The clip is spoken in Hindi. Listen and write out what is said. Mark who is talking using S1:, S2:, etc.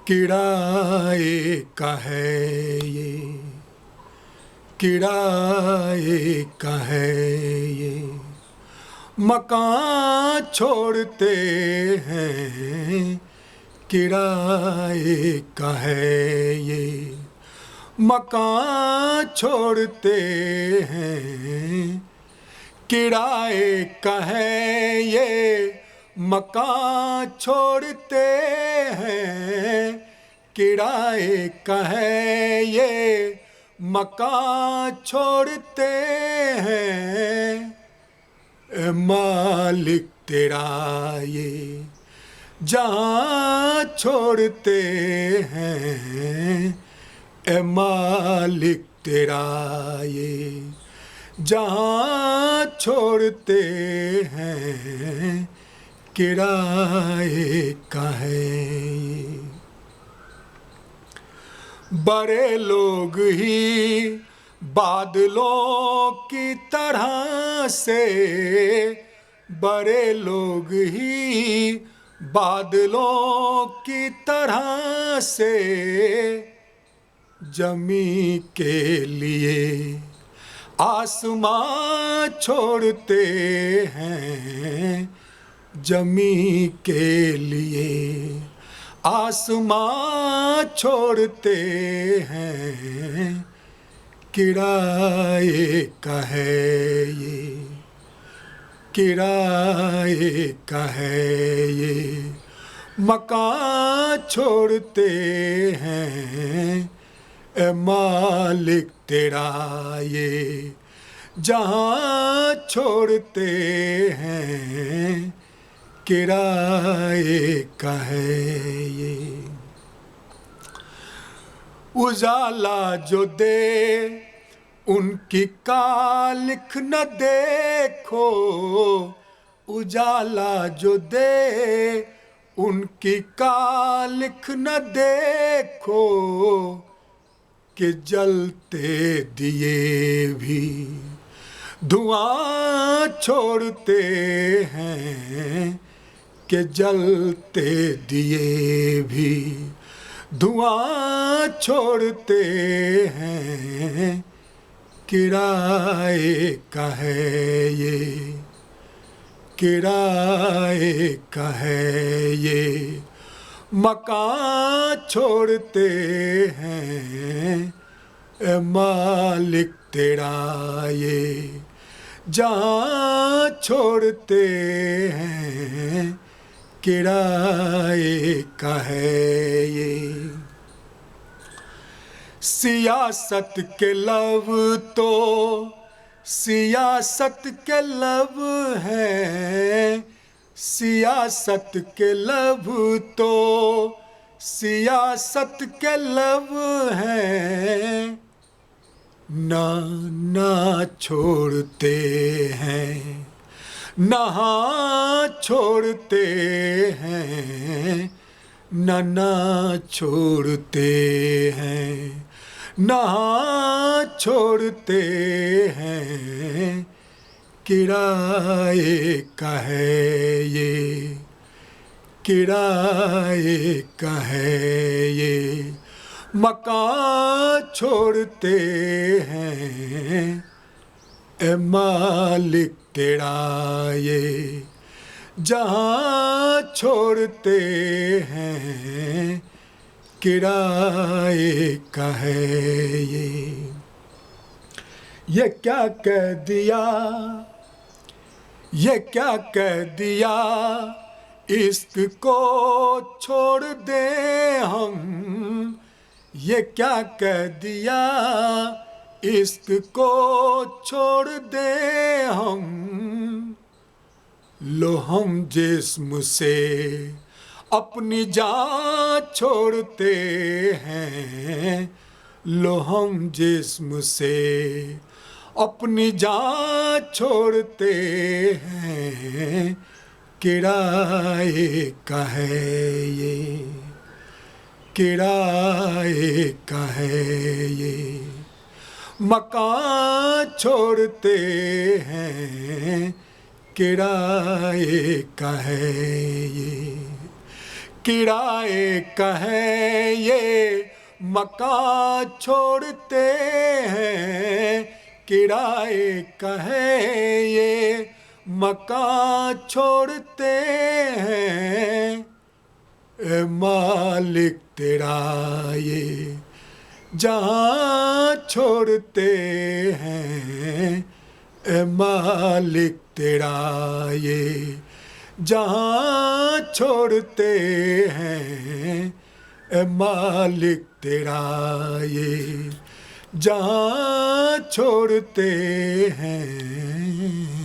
S1: किराए का है ये, किराए का है ये, मकान छोड़ते हैं, किराए का है ये, मकान छोड़ते हैं, किराए का है ये, मकान छोड़ते हैं, किराए का है ये, मकान छोड़ते हैं, ए मालिक तेरा ये जहाँ छोड़ते हैं, ए मालिक तेरा ये जहाँ छोड़ते हैं, किराए का है। बड़े लोग ही बादलों की तरह से, बड़े लोग ही बादलों की तरह से, जमी के लिए आसमां छोड़ते हैं, जमी के लिए आसमां छोड़ते हैं, किराए का है ये, किराए का है ये, मकान छोड़ते हैं, ए मालिक तेरा ये जहाँ छोड़ते हैं, किराए का है ये। उजाला जो दे उनकी कालिख न देखो, उजाला जो दे उनकी कालिख न देखो, कि जलते दिए भी धुआं छोड़ते हैं, कि जलते दिए भी धुआं छोड़ते हैं, किराए का है ये, किराए का है ये, मकान छोड़ते हैं, ए मालिक तेरा ये जहाँ छोड़ते हैं, किराए का है ये। सियासत के लब तो सियासत के लब हैं, सियासत के लब तो सियासत के लब हैं, ना ना छोड़ते हैं, नहा छोड़ते हैं, ना छोड़ते हैं, नहा छोड़ते हैं, किराए का है ये, किराए का है ये, मकान छोड़ते हैं, ए मालिक तेरा ये जहाँ छोड़ते हैं, किराए का है ये क्या कह दिया, ये क्या कह दिया, इश्क को छोड़ दे हम, ये क्या कह दिया, इश्क को छोड़ दे हम, लो हम जिस्म से अपनी जान छोड़ते हैं, लो हम जिस्म से अपनी जान छोड़ते हैं, किराए का है ये, किराए का है ये, मकान छोड़ते हैं, किराए का है ये, किराए का है ये मकान छोड़ते हैं, किराए का है ये मकान छोड़ते हैं। ए मालिक तेरा ये जहाँ छोड़ते हैं, ए मालिक तेरा ये जहाँ छोड़ते हैं, ए मालिक तेरा ये जहाँ छोड़ते हैं।